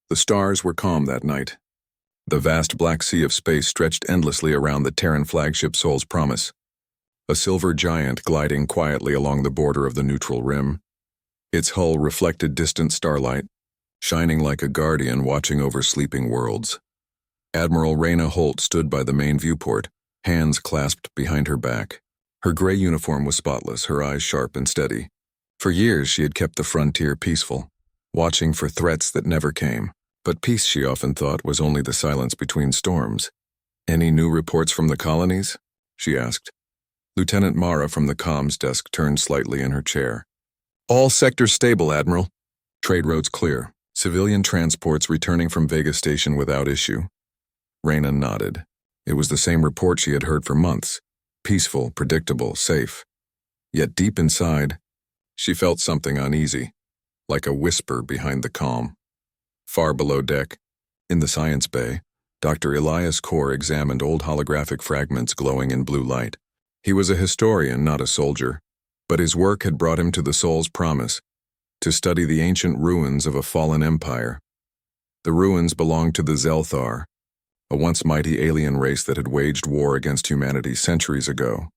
The stars were calm that night. The vast black sea of space stretched endlessly around the Terran flagship Sol's Promise, a silver giant gliding quietly along the border of the neutral rim. Its hull reflected distant starlight, shining like a guardian watching over sleeping worlds. Admiral Rayna Holt stood by the main viewport, hands clasped behind her back. Her gray uniform was spotless, her eyes sharp and steady. For years she had kept the frontier peaceful, watching for threats that never came. But peace, she often thought, was only the silence between storms. "Any new reports from the colonies?" she asked. Lieutenant Mara from the comms desk turned slightly in her chair. "All sectors stable, Admiral. Trade routes clear. Civilian transports returning from Vega Station without issue." Rayna nodded. It was the same report she had heard for months. Peaceful, predictable, safe. Yet deep inside, she felt something uneasy, like a whisper behind the calm. Far below deck, in the science bay, Dr. Elias Core examined old holographic fragments glowing in blue light. He was a historian, not a soldier, but his work had brought him to the Sol's Promise, to study the ancient ruins of a fallen empire. The ruins belonged to the Zelthar, a once mighty alien race that had waged war against humanity centuries ago.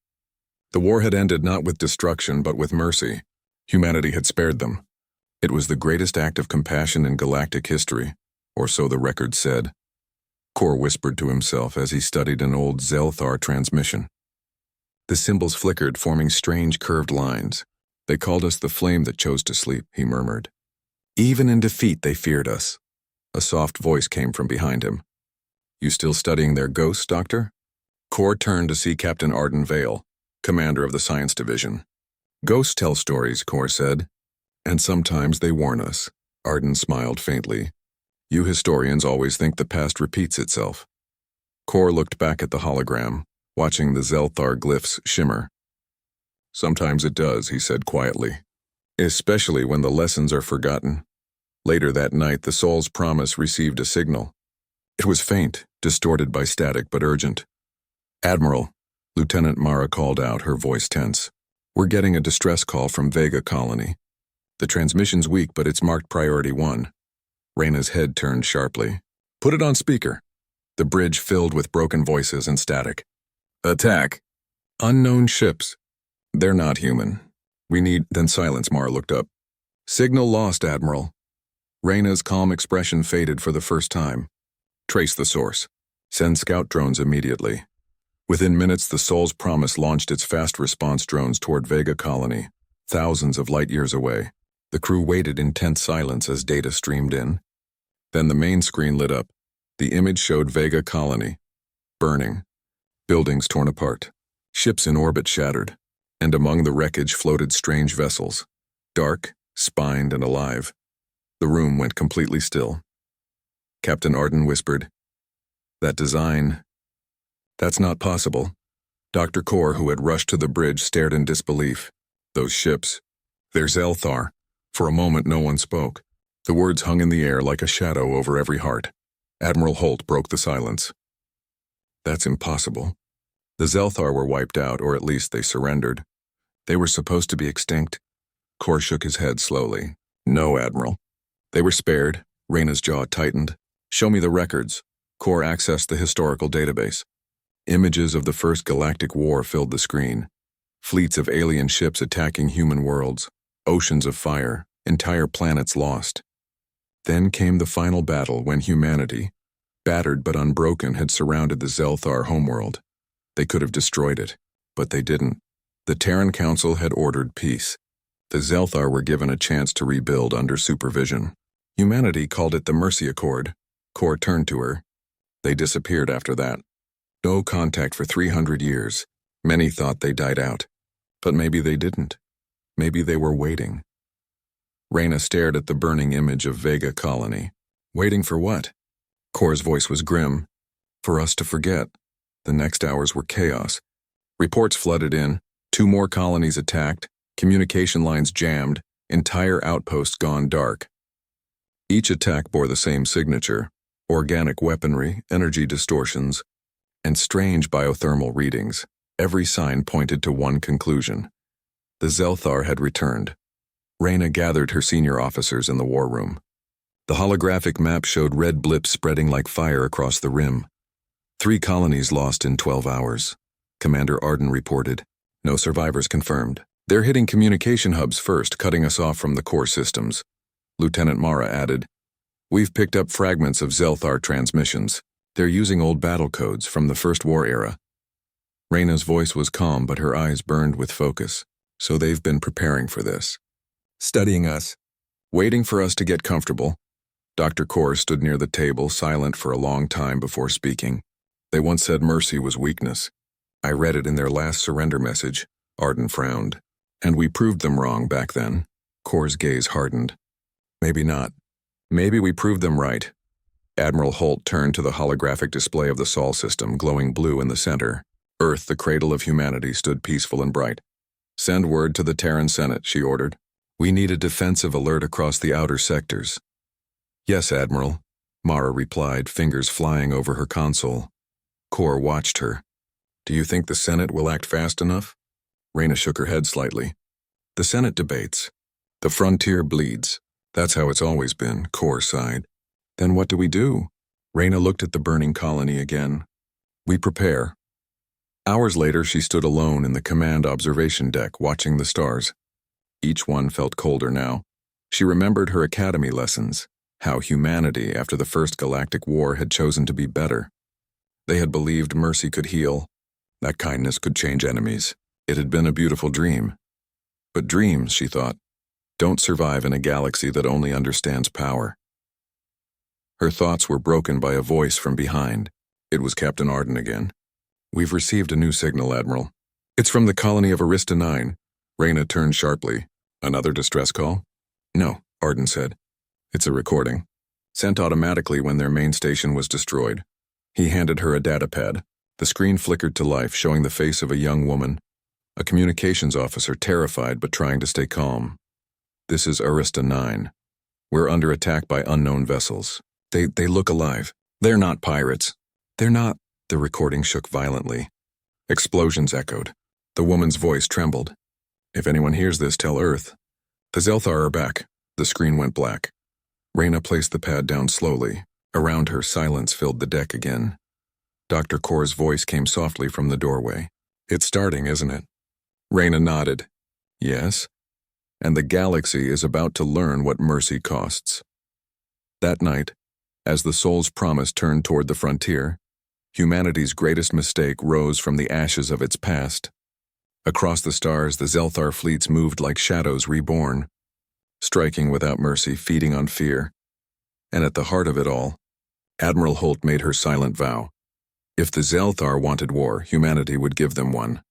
The war had ended not with destruction but with mercy. Humanity had spared them. It was the greatest act of compassion in galactic history, or so the record said. Core whispered to himself as he studied an old Zelthar transmission. The symbols flickered, forming strange curved lines. "They called us the flame that chose to sleep," he murmured. "Even in defeat they feared us." A soft voice came from behind him. "You still studying their ghosts, Doctor?" Core turned to see Captain Arden Vale, commander of the Science Division. "Ghosts tell stories," Core said. "And sometimes they warn us." Arden smiled faintly. "You historians always think the past repeats itself." Core looked back at the hologram, watching the Zelthar glyphs shimmer. "Sometimes it does," he said quietly. "Especially when the lessons are forgotten." Later that night, the Sol's Promise received a signal. It was faint, distorted by static, but urgent. "Admiral," Lieutenant Mara called out, her voice tense. "We're getting a distress call from Vega Colony. The transmission's weak, but it's marked Priority 1. Rayna's head turned sharply. "Put it on speaker." The bridge filled with broken voices and static. "Attack. Unknown ships. They're not human. We need—" Then silence. Mara looked up. "Signal lost, Admiral." Rayna's calm expression faded for the first time. "Trace the source. Send scout drones immediately." Within minutes, the Sol's Promise launched its fast response drones toward Vega Colony, thousands of light years away. The crew waited in tense silence as data streamed in. Then the main screen lit up. The image showed Vega Colony, burning, buildings torn apart, ships in orbit shattered, and among the wreckage floated strange vessels, dark, spined, and alive. The room went completely still. Captain Arden whispered, "That design, that's not possible." Dr. Core, who had rushed to the bridge, stared in disbelief. "Those ships, they're Zelthar." For a moment no one spoke. The words hung in the air like a shadow over every heart. Admiral Holt broke the silence. "That's impossible. The Zelthar were wiped out, or at least they surrendered. They were supposed to be extinct." Core shook his head slowly. "No, Admiral. They were spared." Rayna's jaw tightened. "Show me the records." Core accessed the historical database. Images of the First Galactic War filled the screen. Fleets of alien ships attacking human worlds. Oceans of fire. Entire planets lost. Then came the final battle when humanity, battered but unbroken, had surrounded the Zelthar homeworld. They could have destroyed it, but they didn't. The Terran Council had ordered peace. The Zelthar were given a chance to rebuild under supervision. Humanity called it the Mercy Accord. Core turned to her. They disappeared after that. No contact for 300 years. Many thought they died out. But maybe they didn't. Maybe they were waiting. Rayna stared at the burning image of Vega Colony. Waiting for what? Core's voice was grim. For us to forget. The next hours were chaos. Reports flooded in, 2 more colonies attacked, communication lines jammed, entire outposts gone dark. Each attack bore the same signature: organic weaponry, energy distortions, and strange biothermal readings. Every sign pointed to one conclusion. The Zelthar had returned. Rayna gathered her senior officers in the war room. The holographic map showed red blips spreading like fire across the rim. 3 colonies lost in 12 hours. Commander Arden reported. No survivors confirmed. They're hitting communication hubs first, cutting us off from the core systems. Lieutenant Mara added. We've picked up fragments of Zelthar transmissions. They're using old battle codes from the First War era. Reyna's voice was calm, but her eyes burned with focus. So they've been preparing for this. Studying us. Waiting for us to get comfortable. Dr. Kor stood near the table, silent for a long time before speaking. They once said mercy was weakness. I read it in their last surrender message. Arden frowned. And we proved them wrong back then. Kor's gaze hardened. Maybe not. Maybe we proved them right. Admiral Holt turned to the holographic display of the Sol system, glowing blue in the center. Earth, the cradle of humanity, stood peaceful and bright. Send word to the Terran Senate, she ordered. We need a defensive alert across the outer sectors. Yes, Admiral, Mara replied, fingers flying over her console. Kor watched her. Do you think the Senate will act fast enough? Reyna shook her head slightly. The Senate debates. The frontier bleeds. That's how it's always been, Kor sighed. Then what do we do? Reyna looked at the burning colony again. We prepare. Hours later, she stood alone in the command observation deck, watching the stars. Each one felt colder now. She remembered her academy lessons, how humanity, after the First Galactic War, had chosen to be better. They had believed mercy could heal, that kindness could change enemies. It had been a beautiful dream. But dreams, she thought, don't survive in a galaxy that only understands power. Her thoughts were broken by a voice from behind. It was Captain Arden again. We've received a new signal, Admiral. It's from the colony of Arista 9. Reyna turned sharply. Another distress call? No, Arden said. It's a recording. Sent automatically when their main station was destroyed. He handed her a datapad. The screen flickered to life, showing the face of a young woman. A communications officer, terrified but trying to stay calm. This is Arista 9. We're under attack by unknown vessels. They look alive. They're not pirates. They're not. The recording shook violently. Explosions echoed. The woman's voice trembled. If anyone hears this, tell Earth. The Zelthar are back. The screen went black. Reyna placed the pad down slowly. Around her, silence filled the deck again. Dr. Kor's voice came softly from the doorway. It's starting, isn't it? Reyna nodded. Yes. And the galaxy is about to learn what mercy costs. That night, as the Soul's promise turned toward the frontier, humanity's greatest mistake rose from the ashes of its past. Across the stars, the Zelthar fleets moved like shadows reborn, striking without mercy, feeding on fear. And at the heart of it all, Admiral Holt made her silent vow. If the Zelthar wanted war, humanity would give them one.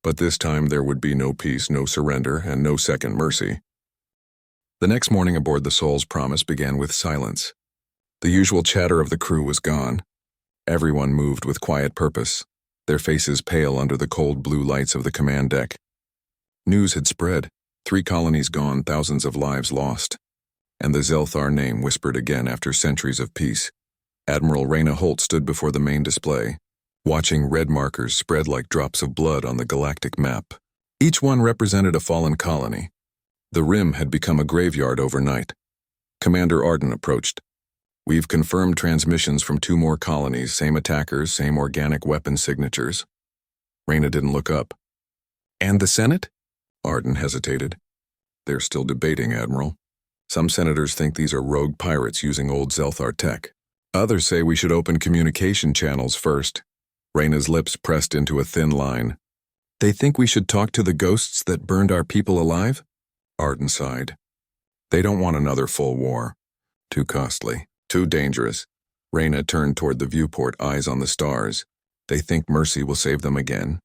But this time there would be no peace, no surrender, and no second mercy. The next morning aboard the Soul's promise began with silence. The usual chatter of the crew was gone. Everyone moved with quiet purpose, their faces pale under the cold blue lights of the command deck. News had spread, 3 colonies gone, thousands of lives lost. And the Zelthar name whispered again after centuries of peace. Admiral Reyna Holt stood before the main display, watching red markers spread like drops of blood on the galactic map. Each one represented a fallen colony. The rim had become a graveyard overnight. Commander Arden approached. We've confirmed transmissions from 2 more colonies, same attackers, same organic weapon signatures. Reyna didn't look up. And the Senate? Arden hesitated. They're still debating, Admiral. Some senators think these are rogue pirates using old Zelthar tech. Others say we should open communication channels first. Reyna's lips pressed into a thin line. They think we should talk to the ghosts that burned our people alive? Arden sighed. They don't want another full war. Too costly. Too dangerous. Reyna turned toward the viewport, eyes on the stars. They think mercy will save them again.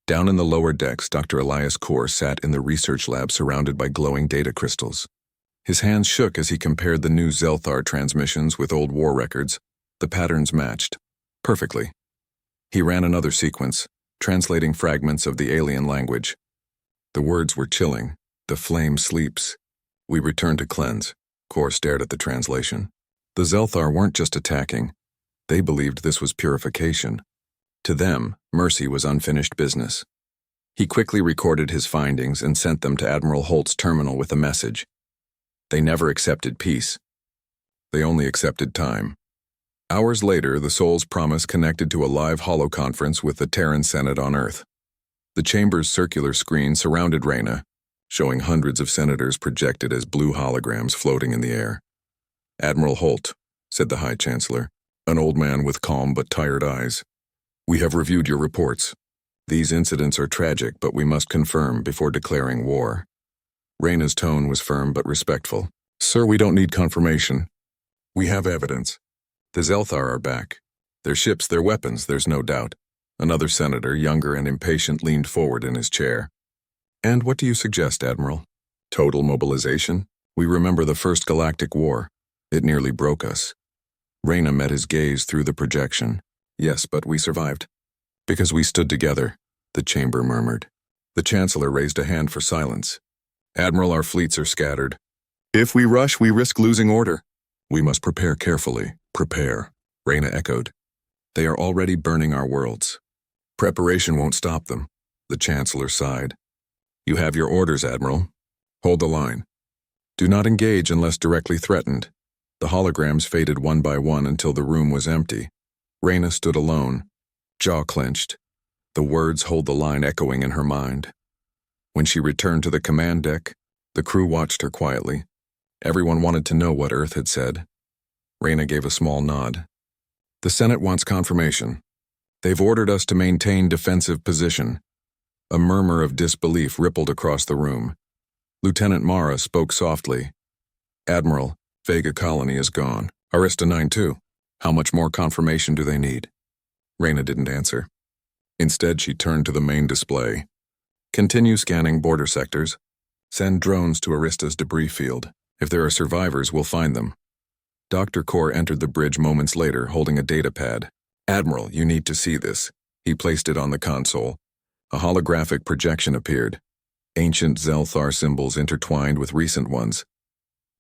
Down in the lower decks, Dr. Elias Kor sat in the research lab surrounded by glowing data crystals. His hands shook as he compared the new Zelthar transmissions with old war records. The patterns matched. Perfectly. He ran another sequence, translating fragments of the alien language. The words were chilling. The flame sleeps. We return to cleanse. Kor stared at the translation. The Zelthar weren't just attacking. They believed this was purification. To them, mercy was unfinished business. He quickly recorded his findings and sent them to Admiral Holt's terminal with a message. They never accepted peace. They only accepted time. Hours later, the Soul's Promise connected to a live holoconference with the Terran Senate on Earth. The chamber's circular screen surrounded Reyna, showing hundreds of senators projected as blue holograms floating in the air. "Admiral Holt," said the High Chancellor, an old man with calm but tired eyes. "We have reviewed your reports. These incidents are tragic, but we must confirm before declaring war." Reyna's tone was firm but respectful. "Sir, we don't need confirmation. We have evidence. The Zelthar are back. Their ships, their weapons, there's no doubt." Another senator, younger and impatient, leaned forward in his chair. "And what do you suggest, Admiral? Total mobilization? We remember the First Galactic War. It nearly broke us." Reyna met his gaze through the projection. "Yes, but we survived. Because we stood together," the chamber murmured. The Chancellor raised a hand for silence. "Admiral, our fleets are scattered. If we rush, we risk losing order. We must prepare carefully." "Prepare," Reyna echoed. "They are already burning our worlds. Preparation won't stop them," the Chancellor sighed. "You have your orders, Admiral. Hold the line. Do not engage unless directly threatened." The holograms faded one by one until the room was empty. Reyna stood alone, jaw clenched, the words "hold the line" echoing in her mind. When she returned to the command deck, the crew watched her quietly. Everyone wanted to know what Earth had said. Reyna gave a small nod. "The Senate wants confirmation. They've ordered us to maintain defensive position." A murmur of disbelief rippled across the room. Lieutenant Mara spoke softly. "Admiral, Vega Colony is gone. Arista 9 too. How much more confirmation do they need?" Reyna didn't answer. Instead, she turned to the main display. "Continue scanning border sectors. Send drones to Arista's debris field. If there are survivors, we'll find them." Dr. Core entered the bridge moments later, holding a data pad. "Admiral, you need to see this." He placed it on the console. A holographic projection appeared. Ancient Zelthar symbols intertwined with recent ones.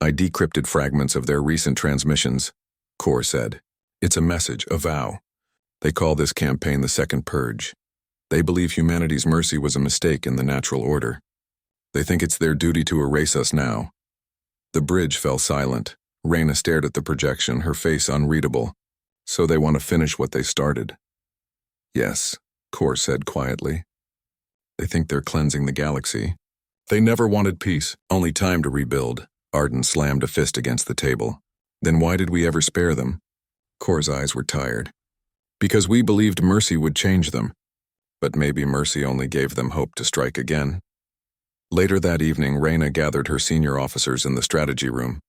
"I decrypted fragments of their recent transmissions," Core said. "It's a message, a vow. They call this campaign the Second Purge. They believe humanity's mercy was a mistake in the natural order. They think it's their duty to erase us now." The bridge fell silent. Reyna stared at the projection, her face unreadable. "So they want to finish what they started?" "Yes," Core said quietly. "They think they're cleansing the galaxy. They never wanted peace, only time to rebuild." Arden slammed a fist against the table. "Then why did we ever spare them?" Core's eyes were tired. "Because we believed mercy would change them. But maybe mercy only gave them hope to strike again." Later that evening, Reyna gathered her senior officers in the strategy room.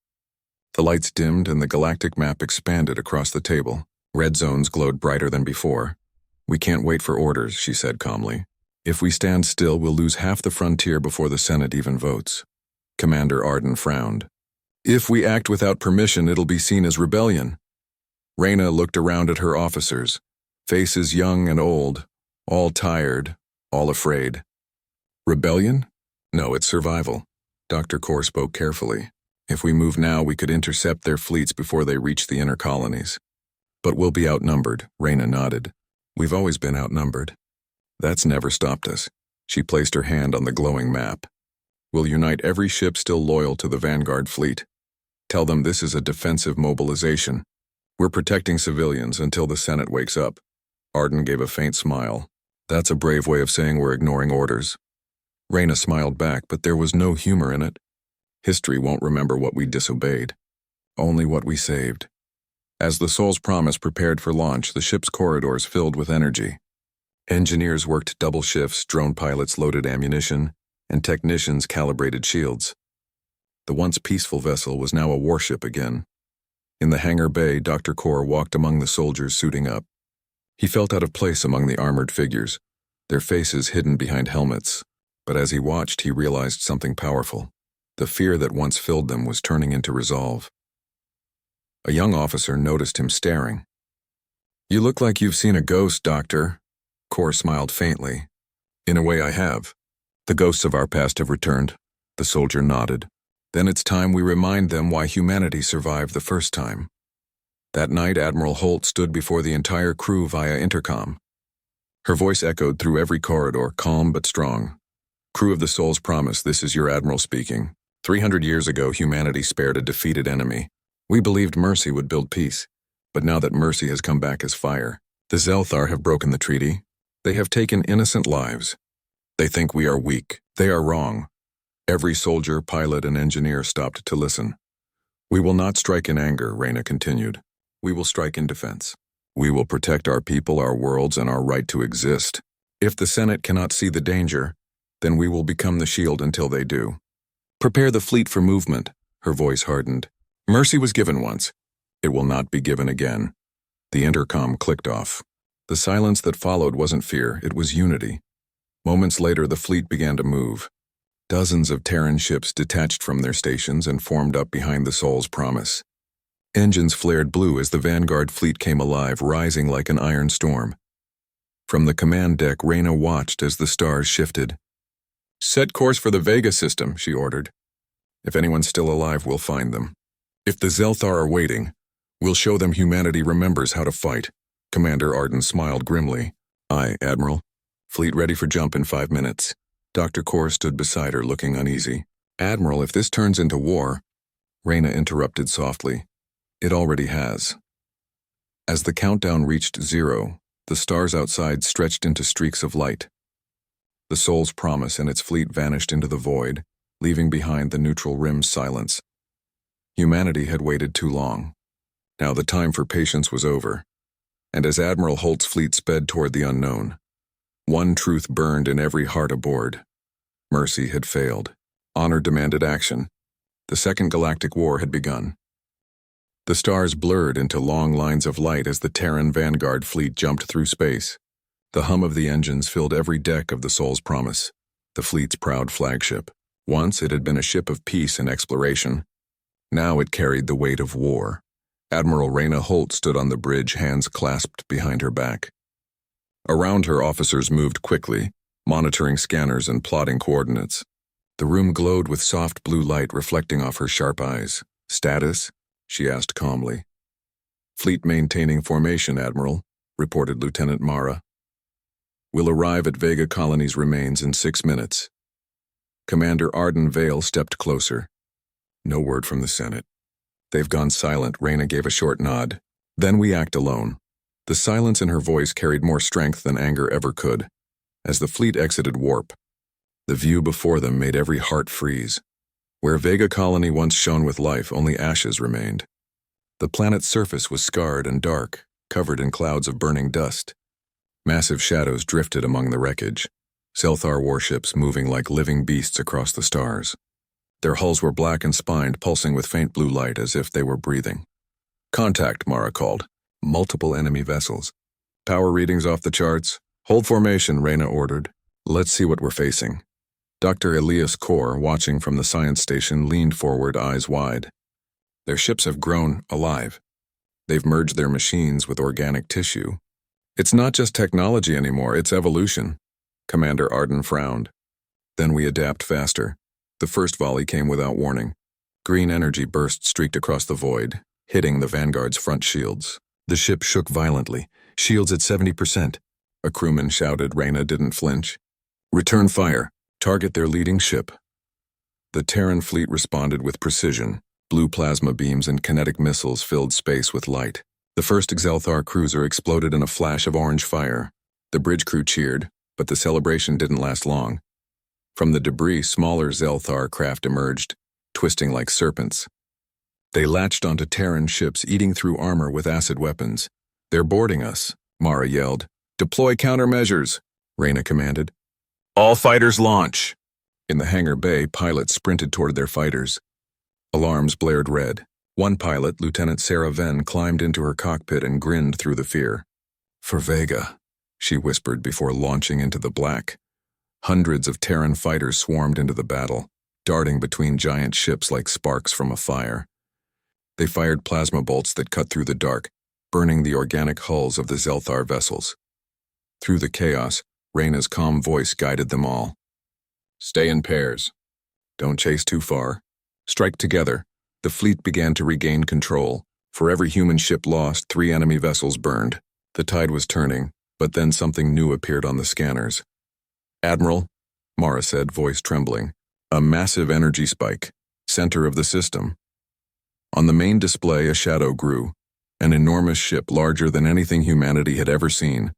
The lights dimmed and the galactic map expanded across the table. Red zones glowed brighter than before. "We can't wait for orders," she said calmly. "If we stand still, we'll lose half the frontier before the Senate even votes." Commander Arden frowned. "If we act without permission, it'll be seen as rebellion." Reyna looked around at her officers, faces young and old, all tired, all afraid. "Rebellion? No, it's survival." Dr. Core spoke carefully. "If we move now, we could intercept their fleets before they reach the inner colonies." "But we'll be outnumbered," Reyna nodded. "We've always been outnumbered. That's never stopped us." She placed her hand on the glowing map. "We'll unite every ship still loyal to the Vanguard fleet. Tell them this is a defensive mobilization. We're protecting civilians until the Senate wakes up." Arden gave a faint smile. "That's a brave way of saying we're ignoring orders." Reyna smiled back, but there was no humor in it. "History won't remember what we disobeyed, only what we saved." As the Soul's Promise prepared for launch, the ship's corridors filled with energy. Engineers worked double shifts, drone pilots loaded ammunition, and technicians calibrated shields. The once peaceful vessel was now a warship again. In the hangar bay, Dr. Core walked among the soldiers suiting up. He felt out of place among the armored figures, their faces hidden behind helmets. But as he watched, he realized something powerful. The fear that once filled them was turning into resolve. A young officer noticed him staring. "You look like you've seen a ghost, Doctor." Core smiled faintly. "In a way I have. The ghosts of our past have returned." The soldier nodded. "Then it's time we remind them why humanity survived the first time." That night, Admiral Holt stood before the entire crew via intercom. Her voice echoed through every corridor, calm but strong. "Crew of the Soul's Promise, this is your Admiral speaking. 300 years ago, humanity spared a defeated enemy. We believed Mercy would build peace, but now that Mercy has come back as fire, the Zelthar have broken the treaty. They have taken innocent lives. They think we are weak. They are wrong. Every soldier, pilot, and engineer stopped to listen. We will not strike in anger, Reyna continued. We will strike in defense. We will protect our people, our worlds, and our right to exist. If the Senate cannot see the danger, then we will become the shield until they do. Prepare the fleet for movement, her voice hardened. Mercy was given once. It will not be given again. The intercom clicked off. The silence that followed wasn't fear, it was unity. Moments later, the fleet began to move. Dozens of Terran ships detached from their stations and formed up behind the Soul's Promise. Engines flared blue as the Vanguard fleet came alive, rising like an iron storm. From the command deck, Reyna watched as the stars shifted. Set course for the Vega system, she ordered. If anyone's still alive, we'll find them. If the Zelthar are waiting, we'll show them humanity remembers how to fight. Commander Arden smiled grimly. Aye, Admiral. Fleet ready for jump in 5 minutes. Dr. Kor stood beside her, looking uneasy. Admiral, if this turns into war... Reyna interrupted softly. It already has. As the countdown reached 0, the stars outside stretched into streaks of light. The Soul's Promise and its fleet vanished into the void, leaving behind the neutral rim's silence. Humanity had waited too long. Now the time for patience was over. And as Admiral Holt's fleet sped toward the unknown, one truth burned in every heart aboard. Mercy had failed. Honor demanded action. The Second Galactic War had begun. The stars blurred into long lines of light as the Terran Vanguard fleet jumped through space. The hum of the engines filled every deck of the Soul's Promise, the fleet's proud flagship. Once it had been a ship of peace and exploration. Now it carried the weight of war. Admiral Reyna Holt stood on the bridge, hands clasped behind her back. Around her, officers moved quickly, monitoring scanners and plotting coordinates. The room glowed with soft blue light reflecting off her sharp eyes. Status? She asked calmly. Fleet maintaining formation, Admiral, reported Lieutenant Mara. We'll arrive at Vega Colony's remains in 6 minutes. Commander Arden Vale stepped closer. No word from the Senate. They've gone silent, Reyna gave a short nod. Then we act alone. The silence in her voice carried more strength than anger ever could. As the fleet exited warp, the view before them made every heart freeze. Where Vega Colony once shone with life, only ashes remained. The planet's surface was scarred and dark, covered in clouds of burning dust. Massive shadows drifted among the wreckage, Zelthar warships moving like living beasts across the stars. Their hulls were black and spined, pulsing with faint blue light as if they were breathing. Contact, Mara called. Multiple enemy vessels. Power readings off the charts. Hold formation, Reyna ordered. Let's see what we're facing. Dr. Elias Kor, watching from the science station, leaned forward, eyes wide. Their ships have grown alive. They've merged their machines with organic tissue. It's not just technology anymore, it's evolution. Commander Arden frowned. Then we adapt faster. The first volley came without warning. Green energy burst streaked across the void, hitting the Vanguard's front shields. The ship shook violently, shields at 70%. A crewman shouted. Reyna didn't flinch. Return fire. Target their leading ship. The Terran fleet responded with precision. Blue plasma beams and kinetic missiles filled space with light. The first Zelthar cruiser exploded in a flash of orange fire. The bridge crew cheered, but the celebration didn't last long. From the debris, smaller Zelthar craft emerged, twisting like serpents. They latched onto Terran ships, eating through armor with acid weapons. They're boarding us, Mara yelled. Deploy countermeasures, Reyna commanded. All fighters launch. In the hangar bay, pilots sprinted toward their fighters. Alarms blared red. One pilot, Lieutenant Sarah Venn, climbed into her cockpit and grinned through the fear. For Vega, she whispered before launching into the black. Hundreds of Terran fighters swarmed into the battle, darting between giant ships like sparks from a fire. They fired plasma bolts that cut through the dark, burning the organic hulls of the Zelthar vessels. Through the chaos, Reyna's calm voice guided them all. Stay in pairs. Don't chase too far. Strike together. The fleet began to regain control. For every human ship lost, 3 enemy vessels burned. The tide was turning, but then something new appeared on the scanners. Admiral, Mara said, voice trembling. A massive energy spike. Center of the system. On the main display, a shadow grew, an enormous ship larger than anything humanity had ever seen.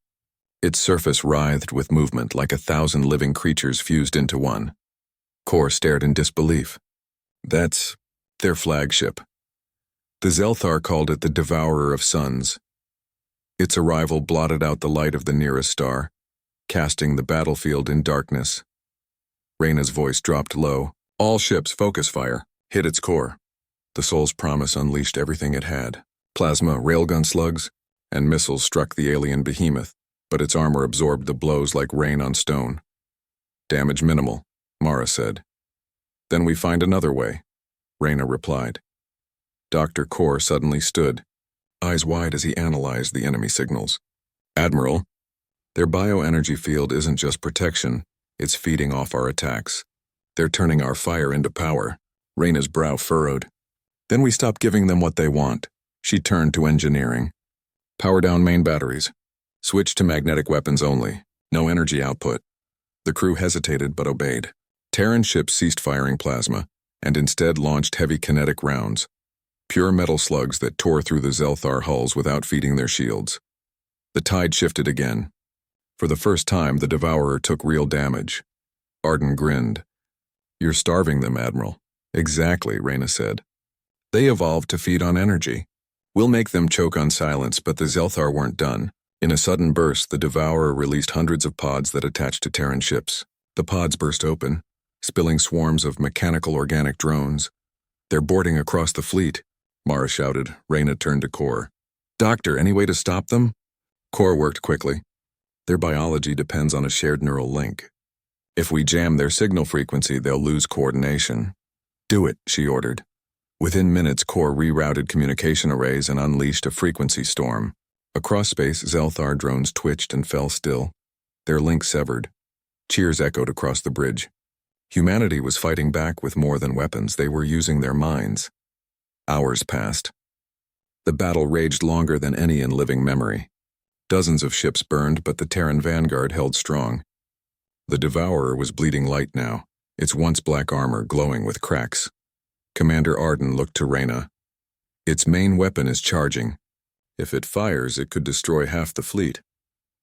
Its surface writhed with movement like 1,000 living creatures fused into one. Kor stared in disbelief. That's their flagship. The Zelthar called it the Devourer of Suns. Its arrival blotted out the light of the nearest star, casting the battlefield in darkness. Reyna's voice dropped low. All ships focus fire. Hit its core. The Soul's Promise unleashed everything it had. Plasma, railgun slugs, and missiles struck the alien behemoth, but its armor absorbed the blows like rain on stone. Damage minimal, Mara said. Then we find another way, Reyna replied. Dr. Kor suddenly stood, eyes wide as he analyzed the enemy signals. Admiral, their bioenergy field isn't just protection, it's feeding off our attacks. They're turning our fire into power. Reyna's brow furrowed. Then we stop giving them what they want. She turned to engineering. Power down main batteries. Switch to magnetic weapons only. No energy output. The crew hesitated but obeyed. Terran ships ceased firing plasma, and instead launched heavy kinetic rounds. Pure metal slugs that tore through the Zelthar hulls without feeding their shields. The tide shifted again. For the first time, the Devourer took real damage. Arden grinned. You're starving them, Admiral. Exactly, Reyna said. They evolved to feed on energy. We'll make them choke on silence, but the Zelthar weren't done. In a sudden burst, the Devourer released hundreds of pods that attached to Terran ships. The pods burst open, spilling swarms of mechanical organic drones. They're boarding across the fleet, Mara shouted. Reyna turned to Kor. Doctor, any way to stop them? Kor worked quickly. Their biology depends on a shared neural link. If we jam their signal frequency, they'll lose coordination. Do it, she ordered. Within minutes, Kor rerouted communication arrays and unleashed a frequency storm. Across space, Zelthar drones twitched and fell still. Their link severed. Cheers echoed across the bridge. Humanity was fighting back with more than weapons. They were using their minds. Hours passed. The battle raged longer than any in living memory. Dozens of ships burned, but the Terran vanguard held strong. The Devourer was bleeding light now, its once black armor glowing with cracks. Commander Arden looked to Reyna. Its main weapon is charging. If it fires, it could destroy half the fleet.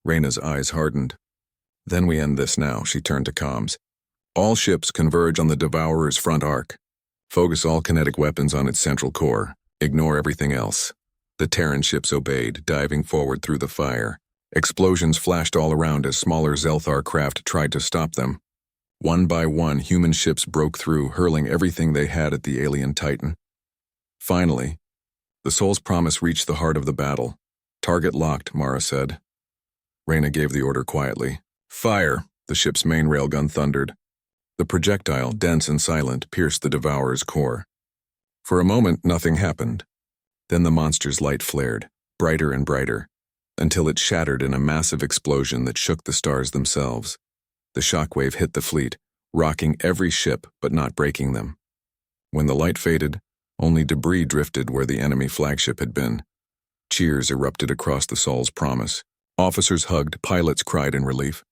Reyna's eyes hardened. Then we end this now, she turned to comms. All ships converge on the Devourer's front arc. Focus all kinetic weapons on its central core. Ignore everything else. The Terran ships obeyed, diving forward through the fire. Explosions flashed all around as smaller Zelthar craft tried to stop them. One by one, human ships broke through, hurling everything they had at the alien Titan. Finally, the Soul's Promise reached the heart of the battle. Target locked, Mara said. Reyna gave the order quietly. Fire, the ship's main railgun thundered. The projectile, dense and silent, pierced the Devourer's core. For a moment, nothing happened. Then the monster's light flared, brighter and brighter, until it shattered in a massive explosion that shook the stars themselves. The shockwave hit the fleet, rocking every ship but not breaking them. When the light faded, only debris drifted where the enemy flagship had been. Cheers erupted across the Soul's Promise. Officers hugged, pilots cried in relief.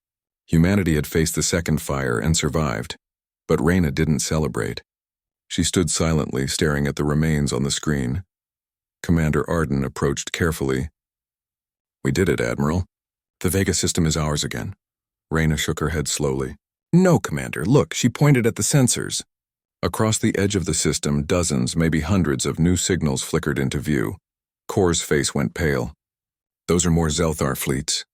Humanity had faced the second fire and survived, but Reyna didn't celebrate. She stood silently, staring at the remains on the screen. Commander Arden approached carefully. We did it, Admiral. The Vega system is ours again. Reyna shook her head slowly. No, Commander, look, she pointed at the sensors. Across the edge of the system, dozens, maybe hundreds of new signals flickered into view. Kor's face went pale. Those are more Zelthar fleets.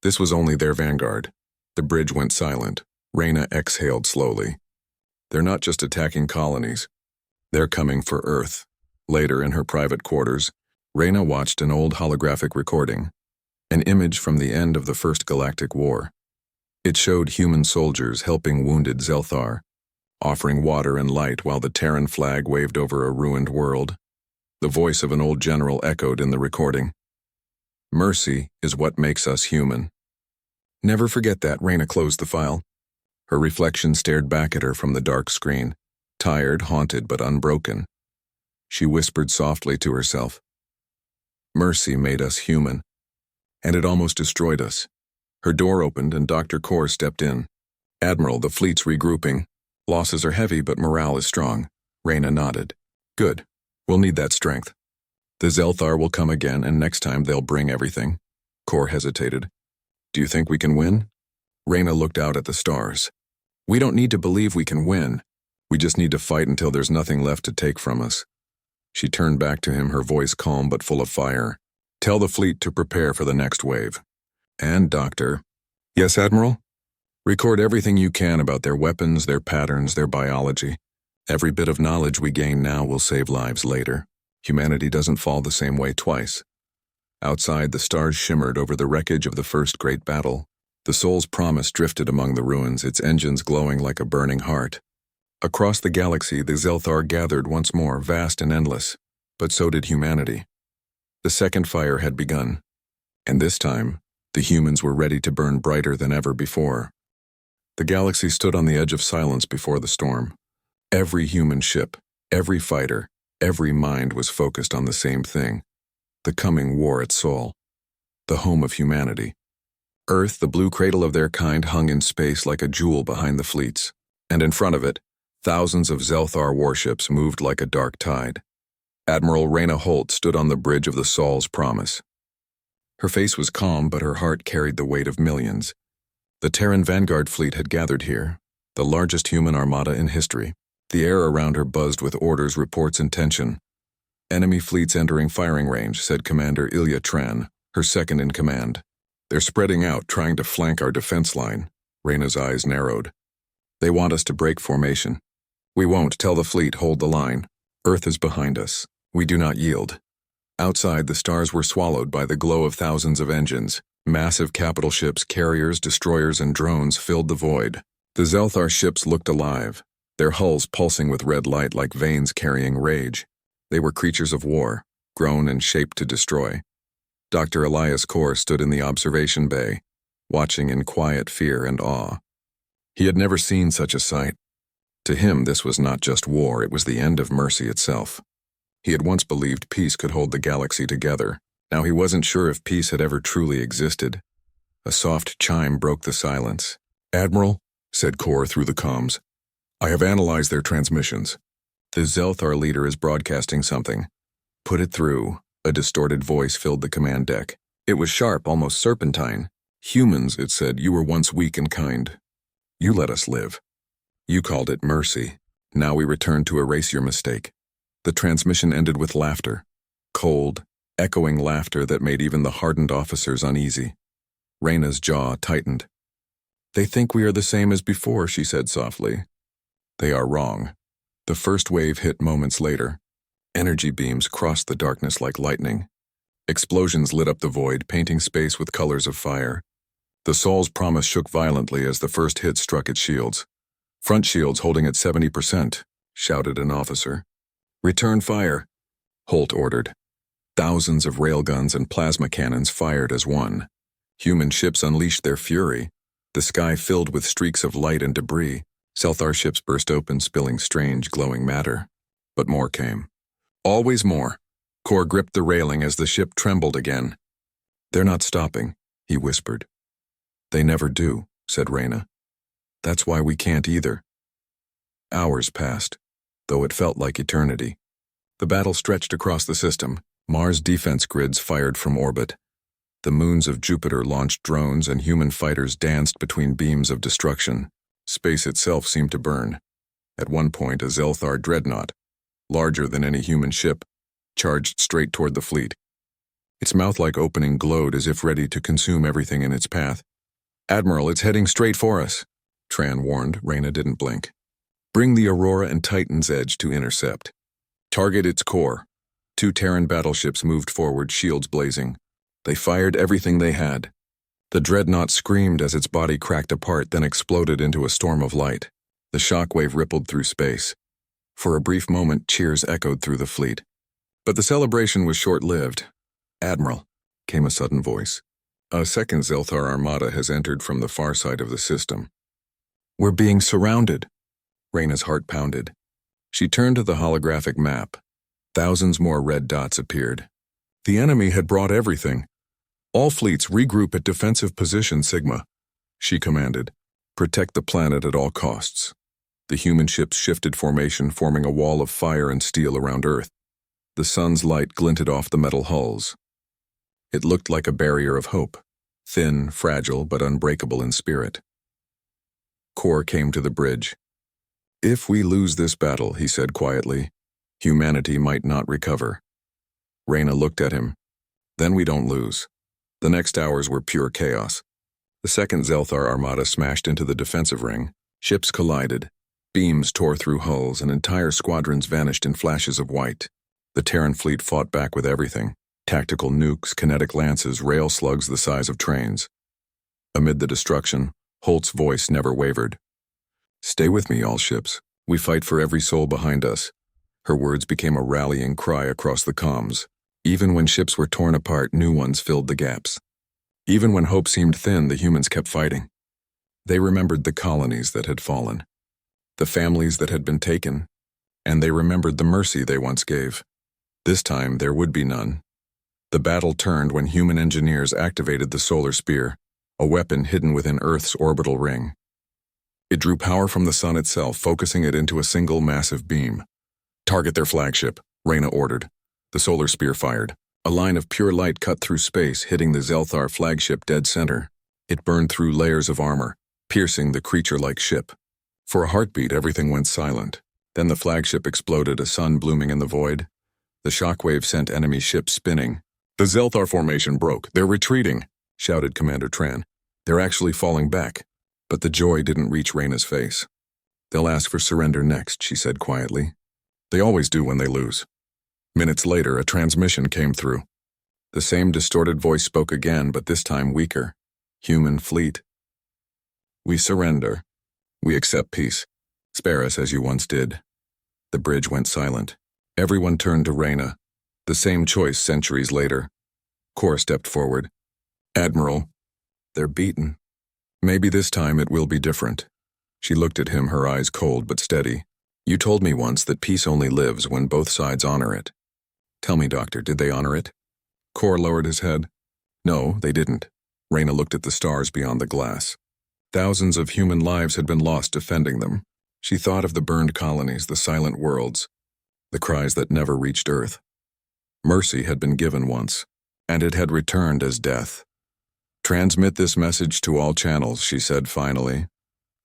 This was only their vanguard. The bridge went silent. Reyna exhaled slowly. They're not just attacking colonies. They're coming for Earth. Later, in her private quarters, Reyna watched an old holographic recording, an image from the end of the First Galactic War. It showed human soldiers helping wounded Zelthar, offering water and light while the Terran flag waved over a ruined world. The voice of an old general echoed in the recording. Mercy is what makes us human. Never forget that, Reyna closed the file. Her reflection stared back at her from the dark screen, tired, haunted, but unbroken. She whispered softly to herself. Mercy made us human, and it almost destroyed us. Her door opened and Dr. Kor stepped in. Admiral, the fleet's regrouping. Losses are heavy, but morale is strong. Reyna nodded. Good. We'll need that strength. The Zelthar will come again, and next time they'll bring everything. Kor hesitated. Do you think we can win? Reyna looked out at the stars. We don't need to believe we can win. We just need to fight until there's nothing left to take from us. She turned back to him, her voice calm but full of fire. Tell the fleet to prepare for the next wave. And, Doctor. Yes, Admiral? Record everything you can about their weapons, their patterns, their biology. Every bit of knowledge we gain now will save lives later. Humanity doesn't fall the same way twice. Outside, the stars shimmered over the wreckage of the first great battle. The Soul's Promise drifted among the ruins, its engines glowing like a burning heart. Across the galaxy, the Zelthar gathered once more, vast and endless, but so did humanity. The second fire had begun, and this time, the humans were ready to burn brighter than ever before. The galaxy stood on the edge of silence before the storm. Every human ship, every fighter, every mind was focused on the same thing, the coming war at Sol, the home of humanity. Earth, the blue cradle of their kind, hung in space like a jewel behind the fleets, and in front of it, thousands of Zelthar warships moved like a dark tide. Admiral Reyna Holt stood on the bridge of the Sol's Promise. Her face was calm, but her heart carried the weight of millions. The Terran Vanguard fleet had gathered here, the largest human armada in history. The air around her buzzed with orders, reports, and tension. Enemy fleets entering firing range, said Commander Ilya Tran, her second in command. They're spreading out, trying to flank our defense line. Reyna's eyes narrowed. They want us to break formation. We won't. Tell the fleet, hold the line. Earth is behind us. We do not yield. Outside, the stars were swallowed by the glow of thousands of engines. Massive capital ships, carriers, destroyers, and drones filled the void. The Zelthar ships looked alive, their hulls pulsing with red light like veins carrying rage. They were creatures of war, grown and shaped to destroy. Dr. Elias Kor stood in the observation bay, watching in quiet fear and awe. He had never seen such a sight. To him, this was not just war, it was the end of mercy itself. He had once believed peace could hold the galaxy together. Now he wasn't sure if peace had ever truly existed. A soft chime broke the silence. Admiral, said Kor through the comms, I have analyzed their transmissions. The Zelthar leader is broadcasting something. Put it through. A distorted voice filled the command deck. It was sharp, almost serpentine. Humans, it said, you were once weak and kind. You let us live. You called it mercy. Now we return to erase your mistake. The transmission ended with laughter. Cold, echoing laughter that made even the hardened officers uneasy. Reyna's jaw tightened. They think we are the same as before, she said softly. They are wrong. The first wave hit moments later. Energy beams crossed the darkness like lightning. Explosions lit up the void, painting space with colors of fire. The Sol's Promise shook violently as the first hit struck its shields. Front shields holding at 70%, shouted an officer. Return fire, Holt ordered. Thousands of railguns and plasma cannons fired as one. Human ships unleashed their fury. The sky filled with streaks of light and debris. Zelthar ships burst open, spilling strange, glowing matter. But more came. Always more. Kor gripped the railing as the ship trembled again. They're not stopping, he whispered. They never do, said Reyna. That's why we can't either. Hours passed, though it felt like eternity. The battle stretched across the system. Mars defense grids fired from orbit. The moons of Jupiter launched drones, and human fighters danced between beams of destruction. Space itself seemed to burn. At one point, a Zelthar dreadnought, larger than any human ship, charged straight toward the fleet. Its mouth-like opening glowed as if ready to consume everything in its path. Admiral, it's heading straight for us, Tran warned. Reyna didn't blink. Bring the Aurora and Titan's Edge to intercept. Target its core. 2 Terran battleships moved forward, shields blazing. They fired everything they had. The dreadnought screamed as its body cracked apart, then exploded into a storm of light. The shockwave rippled through space. For a brief moment, cheers echoed through the fleet. But the celebration was short-lived. Admiral, came a sudden voice. A second Zelthar armada has entered from the far side of the system. We're being surrounded. Reyna's heart pounded. She turned to the holographic map. Thousands more red dots appeared. The enemy had brought everything. All fleets regroup at defensive position Sigma, she commanded. Protect the planet at all costs. The human ships shifted formation, forming a wall of fire and steel around Earth. The sun's light glinted off the metal hulls. It looked like a barrier of hope, thin, fragile, but unbreakable in spirit. Kor came to the bridge. "If we lose this battle," he said quietly, "humanity might not recover." Reyna looked at him. "Then we don't lose." The next hours were pure chaos. The second Zelthar armada smashed into the defensive ring. Ships collided. Beams tore through hulls, and entire squadrons vanished in flashes of white. The Terran fleet fought back with everything: tactical nukes, kinetic lances, rail slugs the size of trains. Amid the destruction, Holt's voice never wavered. "Stay with me, all ships. We fight for every soul behind us." Her words became a rallying cry across the comms. Even when ships were torn apart, new ones filled the gaps. Even when hope seemed thin, the humans kept fighting. They remembered the colonies that had fallen, the families that had been taken, and they remembered the mercy they once gave. This time, there would be none. The battle turned when human engineers activated the solar spear, a weapon hidden within Earth's orbital ring. It drew power from the sun itself, focusing it into a single massive beam. "Target their flagship," Reyna ordered. The solar spear fired. A line of pure light cut through space, hitting the Zelthar flagship dead center. It burned through layers of armor, piercing the creature-like ship. For a heartbeat, everything went silent. Then the flagship exploded, a sun blooming in the void. The shockwave sent enemy ships spinning. "The Zelthar formation broke. They're retreating," shouted Commander Tran. "They're actually falling back." But the joy didn't reach Reyna's face. "They'll ask for surrender next," she said quietly. "They always do when they lose." Minutes later, a transmission came through. The same distorted voice spoke again, but this time weaker. "Human fleet. We surrender. We accept peace. Spare us as you once did." The bridge went silent. Everyone turned to Reyna. The same choice centuries later. Kor stepped forward. "Admiral, they're beaten. Maybe this time it will be different." She looked at him, her eyes cold but steady. "You told me once that peace only lives when both sides honor it. Tell me, Doctor, did they honor it?" Kor lowered his head. "No, they didn't." Reyna looked at the stars beyond the glass. Thousands of human lives had been lost defending them. She thought of the burned colonies, the silent worlds, the cries that never reached Earth. Mercy had been given once, and it had returned as death. "Transmit this message to all channels," she said finally.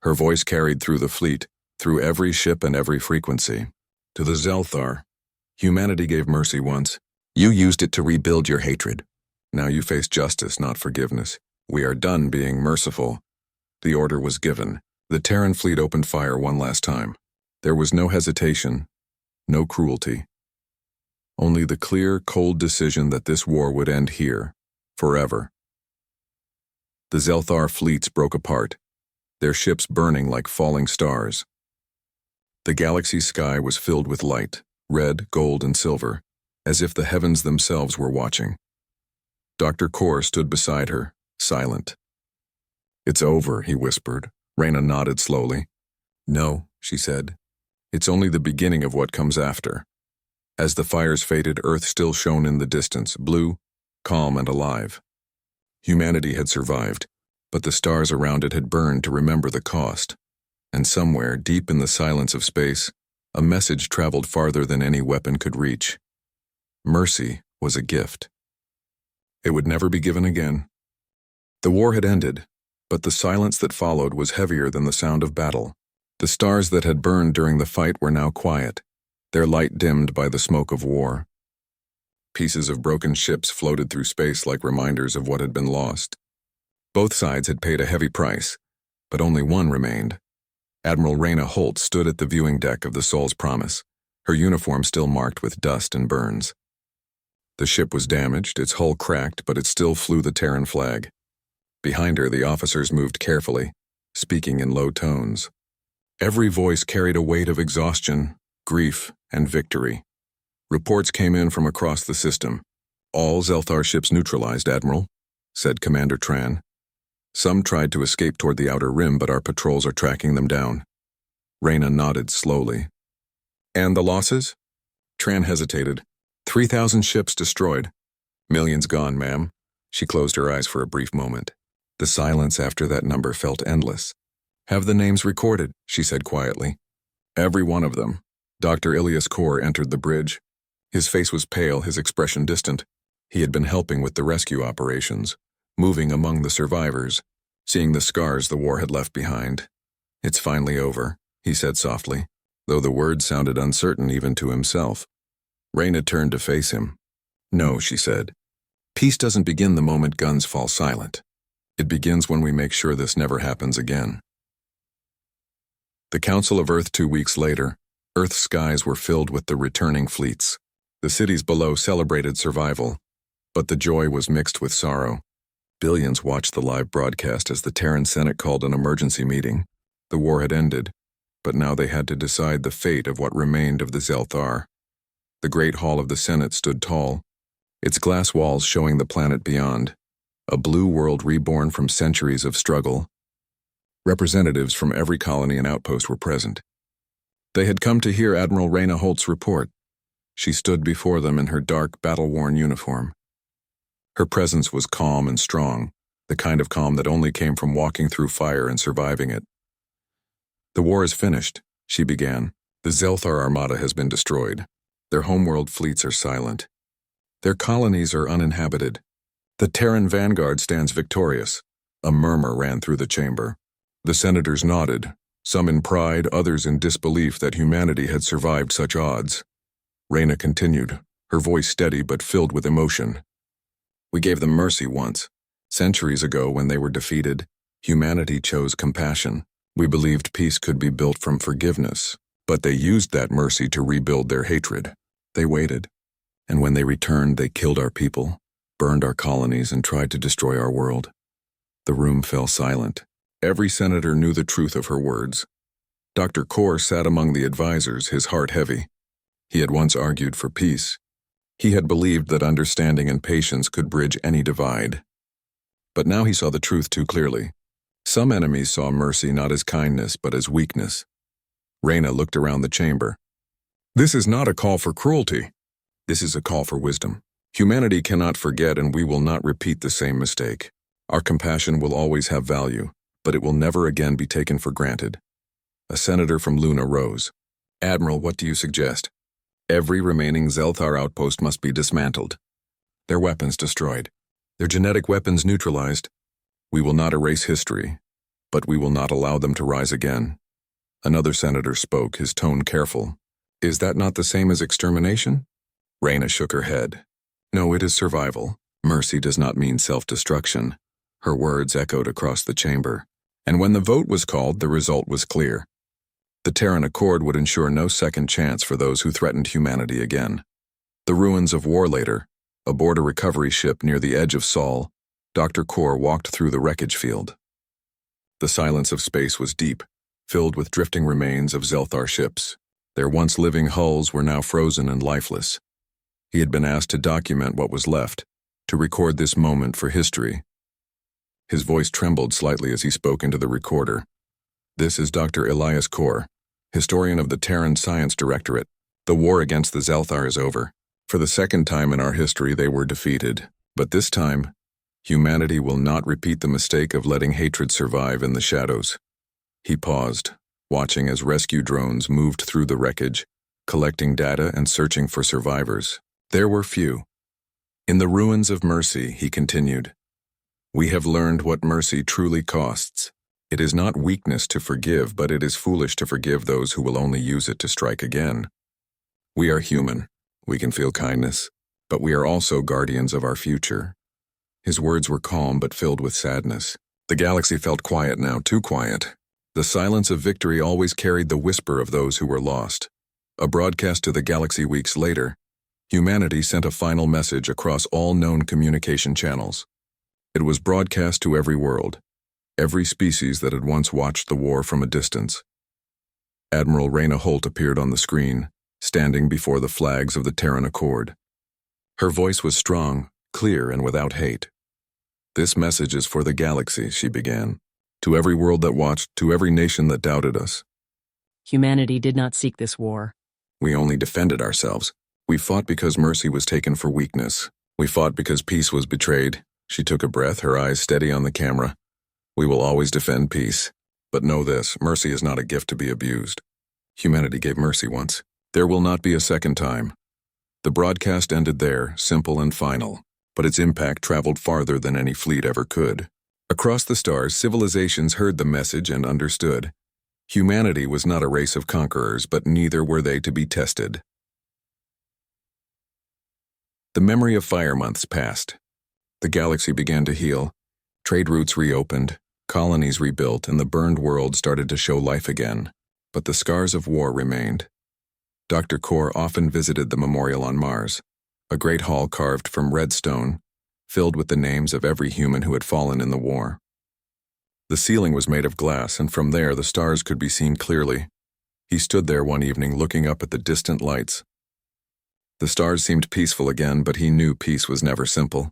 Her voice carried through the fleet, through every ship and every frequency. "To the Zelthar, humanity gave mercy once. You used it to rebuild your hatred. Now you face justice, not forgiveness. We are done being merciful." The order was given. The Terran fleet opened fire one last time. There was no hesitation, no cruelty. Only the clear, cold decision that this war would end here, forever. The Zelthar fleets broke apart, their ships burning like falling stars. The galaxy's sky was filled with light, red, gold, and silver, as if the heavens themselves were watching. Dr. Kor stood beside her, silent. "It's over," he whispered. Reyna nodded slowly. "No," she said. "It's only the beginning of what comes after." As the fires faded, Earth still shone in the distance, blue, calm, and alive. Humanity had survived, but the stars around it had burned to remember the cost. And somewhere, deep in the silence of space, a message traveled farther than any weapon could reach. Mercy was a gift. It would never be given again. The war had ended, but the silence that followed was heavier than the sound of battle. The stars that had burned during the fight were now quiet, their light dimmed by the smoke of war. Pieces of broken ships floated through space like reminders of what had been lost. Both sides had paid a heavy price, but only one remained. Admiral Reyna Holt stood at the viewing deck of the Soul's Promise, her uniform still marked with dust and burns. The ship was damaged, its hull cracked, but it still flew the Terran flag. Behind her, the officers moved carefully, speaking in low tones. Every voice carried a weight of exhaustion, grief, and victory. Reports came in from across the system. "All Zelthar ships neutralized, Admiral," said Commander Tran. "Some tried to escape toward the outer rim, but our patrols are tracking them down." Reyna nodded slowly. "And the losses?" Tran hesitated. 3,000 ships destroyed. "Millions gone, ma'am." She closed her eyes for a brief moment. The silence after that number felt endless. "Have the names recorded," she said quietly. "Every one of them." Dr. Ilias Kor entered the bridge. His face was pale, his expression distant. He had been helping with the rescue operations, moving among the survivors, seeing the scars the war had left behind. "It's finally over," he said softly, though the words sounded uncertain even to himself. Reyna turned to face him. "No," she said. "Peace doesn't begin the moment guns fall silent. It begins when we make sure this never happens again." The Council of Earth 2 weeks later, Earth's skies were filled with the returning fleets. The cities below celebrated survival, but the joy was mixed with sorrow. Billions watched the live broadcast as the Terran Senate called an emergency meeting. The war had ended, but now they had to decide the fate of what remained of the Zelthar. The Great Hall of the Senate stood tall, its glass walls showing the planet beyond, a blue world reborn from centuries of struggle. Representatives from every colony and outpost were present. They had come to hear Admiral Reyna Holt's report. She stood before them in her dark, battle-worn uniform. Her presence was calm and strong, the kind of calm that only came from walking through fire and surviving it. "The war is finished," she began. "The Zelthar armada has been destroyed. Their homeworld fleets are silent. Their colonies are uninhabited. The Terran vanguard stands victorious." A murmur ran through the chamber. The senators nodded, some in pride, others in disbelief that humanity had survived such odds. Reyna continued, her voice steady but filled with emotion. "We gave them mercy once. Centuries ago, when they were defeated, humanity chose compassion. We believed peace could be built from forgiveness, but they used that mercy to rebuild their hatred. They waited, and when they returned, they killed our people, burned our colonies, and tried to destroy our world." The room fell silent. Every senator knew the truth of her words. Dr. Kaur sat among the advisors, his heart heavy. He had once argued for peace. He had believed that understanding and patience could bridge any divide. But now he saw the truth too clearly. Some enemies saw mercy not as kindness but as weakness. Reyna looked around the chamber. "This is not a call for cruelty. This is a call for wisdom. Humanity cannot forget, and we will not repeat the same mistake. Our compassion will always have value, but it will never again be taken for granted." A senator from Luna rose. "Admiral, what do you suggest?" "Every remaining Zelthar outpost must be dismantled. Their weapons destroyed. Their genetic weapons neutralized. We will not erase history, but we will not allow them to rise again." Another senator spoke, his tone careful. "Is that not the same as extermination?" Reyna shook her head. "No, it is survival. Mercy does not mean self-destruction." Her words echoed across the chamber. And when the vote was called, the result was clear. The Terran Accord would ensure no second chance for those who threatened humanity again. The ruins of war later, aboard a recovery ship near the edge of Sol, Dr. Kaur walked through the wreckage field. The silence of space was deep, filled with drifting remains of Zelthar ships. Their once living hulls were now frozen and lifeless. He had been asked to document what was left, to record this moment for history. His voice trembled slightly as he spoke into the recorder. "This is Dr. Elias Kaur, historian of the Terran Science Directorate. The war against the Zelthar is over. For the second time in our history, they were defeated. But this time, humanity will not repeat the mistake of letting hatred survive in the shadows." He paused, watching as rescue drones moved through the wreckage, collecting data and searching for survivors. There were few. "In the ruins of mercy," he continued, "we have learned what mercy truly costs. It is not weakness to forgive, but it is foolish to forgive those who will only use it to strike again. We are human. We can feel kindness, but we are also guardians of our future." His words were calm but filled with sadness. The galaxy felt quiet now, too quiet. The silence of victory always carried the whisper of those who were lost. A broadcast to the galaxy weeks later, humanity sent a final message across all known communication channels. It was broadcast to every world, every species that had once watched the war from a distance. Admiral Reyna Holt appeared on the screen, standing before the flags of the Terran Accord. Her voice was strong, clear, and without hate. "This message is for the galaxy," she began. "To every world that watched, to every nation that doubted us. Humanity did not seek this war. We only defended ourselves. We fought because mercy was taken for weakness. We fought because peace was betrayed." She took a breath, her eyes steady on the camera. "We will always defend peace. But know this, mercy is not a gift to be abused. Humanity gave mercy once. There will not be a second time. The broadcast ended there, simple and final, but its impact traveled farther than any fleet ever could. Across the stars, civilizations heard the message and understood. Humanity was not a race of conquerors, but neither were they to be tested. The memory of fire months passed. The galaxy began to heal. Trade routes reopened, colonies rebuilt, and the burned world started to show life again. But the scars of war remained. Dr. Kor often visited the memorial on Mars, a great hall carved from red stone, filled with the names of every human who had fallen in the war. The ceiling was made of glass, and from there the stars could be seen clearly. He stood there one evening looking up at the distant lights. The stars seemed peaceful again, but he knew peace was never simple.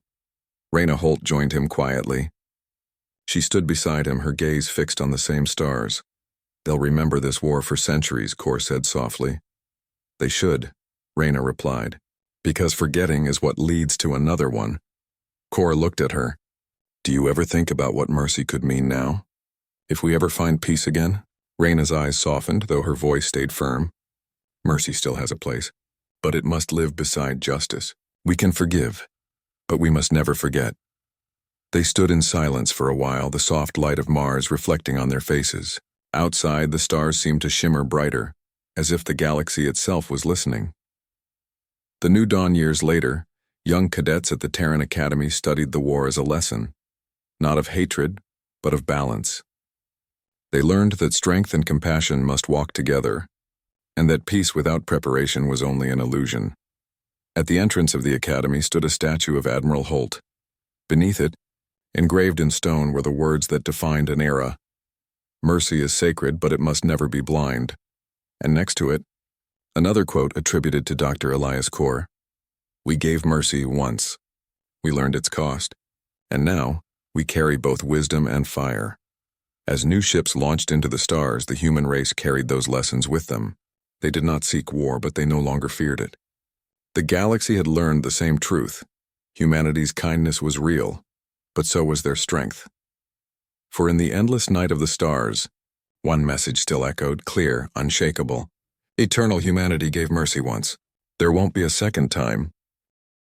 Raina Holt joined him quietly. She stood beside him, her gaze fixed on the same stars. "They'll remember this war for centuries," Kor said softly. "They should," Raina replied, "because forgetting is what leads to another one." Kor looked at her. "Do you ever think about what mercy could mean now? If we ever find peace again?" Raina's eyes softened, though her voice stayed firm. "Mercy still has a place, but it must live beside justice. We can forgive, but we must never forget." They stood in silence for a while, the soft light of Mars reflecting on their faces. Outside, the stars seemed to shimmer brighter, as if the galaxy itself was listening. The new dawn years later, young cadets at the Terran Academy studied the war as a lesson, not of hatred, but of balance. They learned that strength and compassion must walk together, and that peace without preparation was only an illusion. At the entrance of the academy stood a statue of Admiral Holt. Beneath it, engraved in stone, were the words that defined an era. "Mercy is sacred, but it must never be blind." And next to it, another quote attributed to Dr. Elias Kor. "We gave mercy once. We learned its cost. And now, we carry both wisdom and fire." As new ships launched into the stars, the human race carried those lessons with them. They did not seek war, but they no longer feared it. The galaxy had learned the same truth. Humanity's kindness was real, but so was their strength. For in the endless night of the stars, one message still echoed, clear, unshakable. Eternal humanity gave mercy once. There won't be a second time,